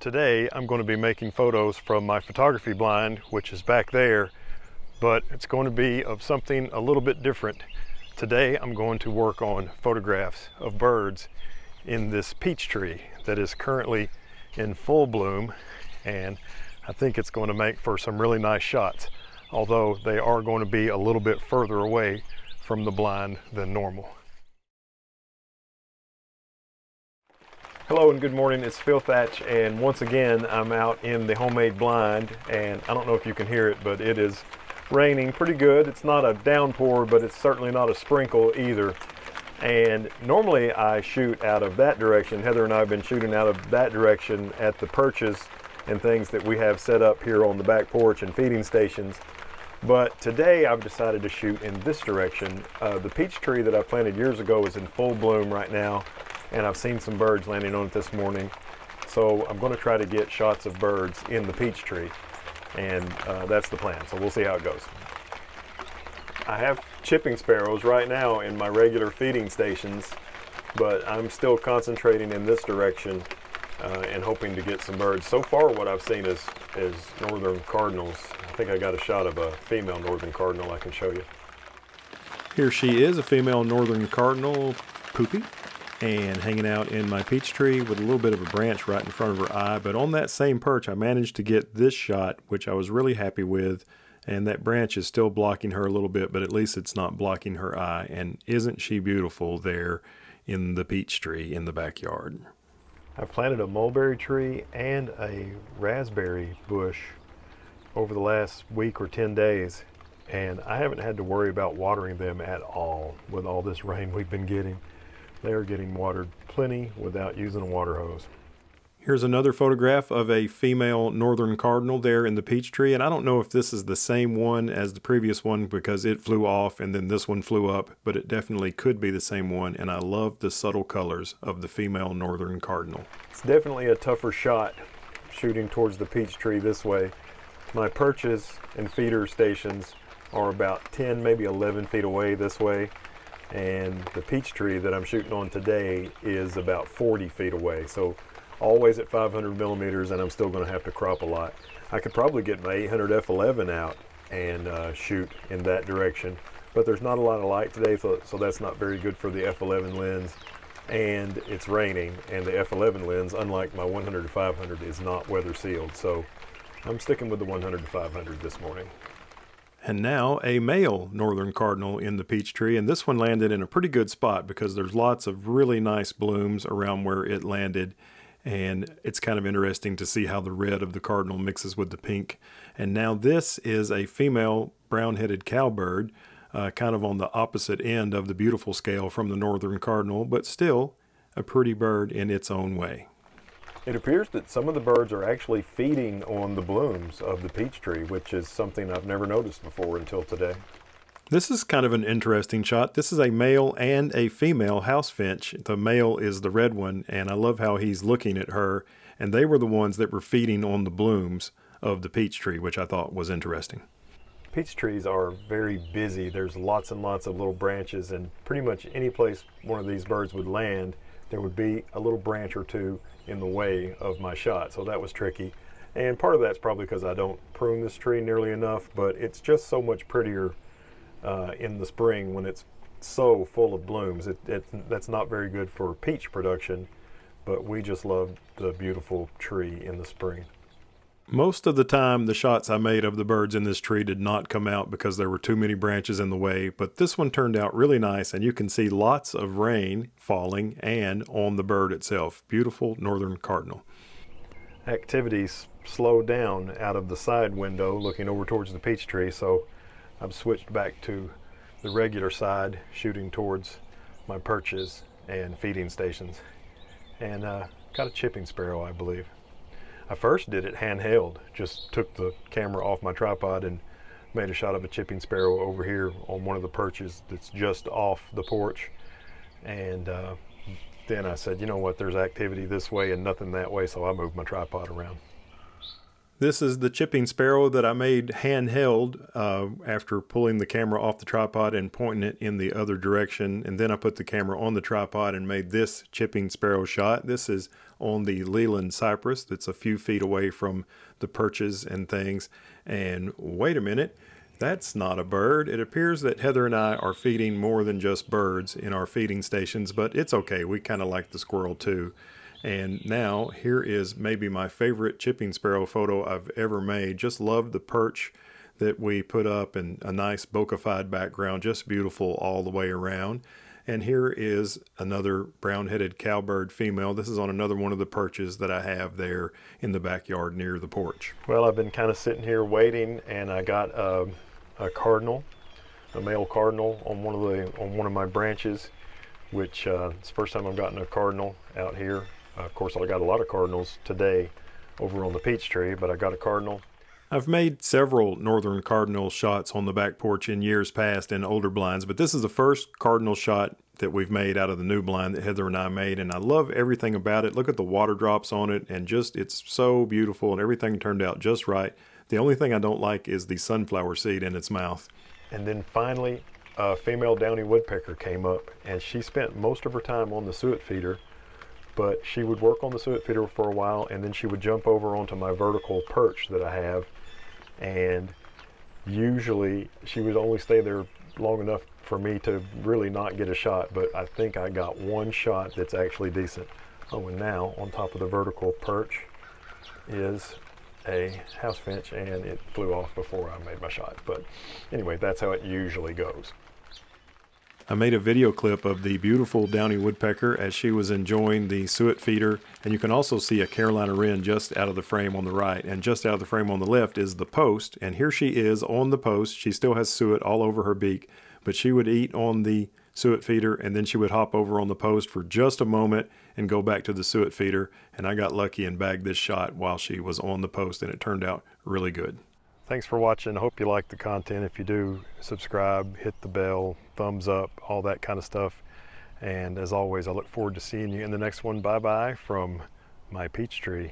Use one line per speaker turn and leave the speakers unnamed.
Today I'm going to be making photos from my photography blind, which is back there, but it's going to be of something a little bit different. Today I'm going to work on photographs of birds in this peach tree that is currently in full bloom, and I think it's going to make for some really nice shots, although they are going to be a little bit further away from the blind than normal. Hello and good morning, it's Phil Thatch, and once again I'm out in the homemade blind, and I don't know if you can hear it, but it is raining pretty good. It's not a downpour, but it's certainly not a sprinkle either. And normally I shoot out of that direction. Heather and I have been shooting out of that direction at the perches and things that we have set up here on the back porch and feeding stations. But today I've decided to shoot in this direction. The peach tree that I planted years ago is in full bloom right now, and I've seen some birds landing on it this morning. So I'm going to try to get shots of birds in the peach tree, and that's the plan. So we'll see how it goes. I have chipping sparrows right now in my regular feeding stations, but I'm still concentrating in this direction and hoping to get some birds. So far what I've seen is Northern Cardinals. I think I got a shot of a female Northern Cardinal I can show you.
Here she is, a female Northern Cardinal, poopy, and hanging out in my peach tree with a little bit of a branch right in front of her eye. But on that same perch, I managed to get this shot, which I was really happy with. And that branch is still blocking her a little bit, but at least it's not blocking her eye. And isn't she beautiful there in the peach tree in the backyard?
I've planted a mulberry tree and a raspberry bush over the last week or 10 days. And I haven't had to worry about watering them at all with all this rain we've been getting. They are getting watered plenty without using a water hose.
Here's another photograph of a female Northern Cardinal there in the peach tree, and I don't know if this is the same one as the previous one because it flew off and then this one flew up, but it definitely could be the same one, and I love the subtle colors of the female Northern Cardinal.
It's definitely a tougher shot shooting towards the peach tree this way. My perches and feeder stations are about 10, maybe 11 feet away this way, and the peach tree that I'm shooting on today is about 40 feet away. So always at 500 millimeters, and I'm still going to have to crop a lot. I could probably get my 800 f11 out and shoot in that direction, but there's not a lot of light today, so that's not very good for the f11 lens, and it's raining, and the f11 lens, unlike my 100 to 500, is not weather sealed, so I'm sticking with the 100 to 500 this morning.
And now a male Northern Cardinal in the peach tree, and this one landed in a pretty good spot because there's lots of really nice blooms around where it landed. And it's kind of interesting to see how the red of the cardinal mixes with the pink. And now this is a female Borwn-headed Cowbird, kind of on the opposite end of the beautiful scale from the Northern Cardinal, but still a pretty bird in its own way.
It appears that some of the birds are actually feeding on the blooms of the peach tree, which is something I've never noticed before until today.
This is kind of an interesting shot. This is a male and a female house finch. The male is the red one, and I love how he's looking at her. And they were the ones that were feeding on the blooms of the peach tree, which I thought was interesting.
Peach trees are very busy. There's lots and lots of little branches, and pretty much any place one of these birds would land, there would be a little branch or two in the way of my shot. So that was tricky. And part of that's probably because I don't prune this tree nearly enough, but it's just so much prettier in the spring when it's so full of blooms. That's not very good for peach production, but we just love the beautiful tree in the spring.
Most of the time the shots I made of the birds in this tree did not come out because there were too many branches in the way, but this one turned out really nice, and you can see lots of rain falling and on the bird itself. Beautiful Northern Cardinal.
Activities slowed down out of the side window looking over towards the peach tree, so I've switched back to the regular side, shooting towards my perches and feeding stations, and got a chipping sparrow, I believe. I first did it handheld, just took the camera off my tripod and made a shot of a chipping sparrow over here on one of the perches that's just off the porch, and then I said, you know what, there's activity this way and nothing that way, so I moved my tripod around.
This is the Chipping Sparrow that I made handheld after pulling the camera off the tripod and pointing it in the other direction. And then I put the camera on the tripod and made this Chipping Sparrow shot. This is on the Leland cypress that's a few feet away from the perches and things. And wait a minute, that's not a bird. It appears that Heather and I are feeding more than just birds in our feeding stations, but it's okay. We kind of like the squirrel too. And now here is maybe my favorite Chipping Sparrow photo I've ever made. Just love the perch that we put up and a nice bokeh-fied background, just beautiful all the way around. And here is another brown-headed cowbird female. This is on another one of the perches that I have there in the backyard near the porch.
Well, I've been kind of sitting here waiting, and I got a cardinal, a male cardinal on one of my branches, which it's the first time I've gotten a cardinal out here. Of course, I got a lot of cardinals today over on the Peachtree, but I got a cardinal.
I've made several Northern Cardinal shots on the back porch in years past in older blinds, but this is the first cardinal shot that we've made out of the new blind that Heather and I made, and I love everything about it. Look at the water drops on it, and just it's so beautiful, and everything turned out just right. The only thing I don't like is the sunflower seed in its mouth.
And then finally, a female downy woodpecker came up, and she spent most of her time on the suet feeder, but she would work on the suet feeder for a while, and then she would jump over onto my vertical perch that I have, and usually she would only stay there long enough for me to really not get a shot, but I think I got one shot that's actually decent. Oh, and now on top of the vertical perch is a house finch, and it flew off before I made my shot. But anyway, that's how it usually goes.
I made a video clip of the beautiful downy woodpecker as she was enjoying the suet feeder, and you can also see a Carolina wren just out of the frame on the right, and just out of the frame on the left is the post, and here she is on the post. She still has suet all over her beak, but she would eat on the suet feeder, and then she would hop over on the post for just a moment and go back to the suet feeder, and I got lucky and bagged this shot while she was on the post, and it turned out really good.
Thanks for watching. I hope you like the content. If you do, subscribe, hit the bell, thumbs up, all that kind of stuff. And as always, I look forward to seeing you in the next one. Bye-bye from My Peachtree.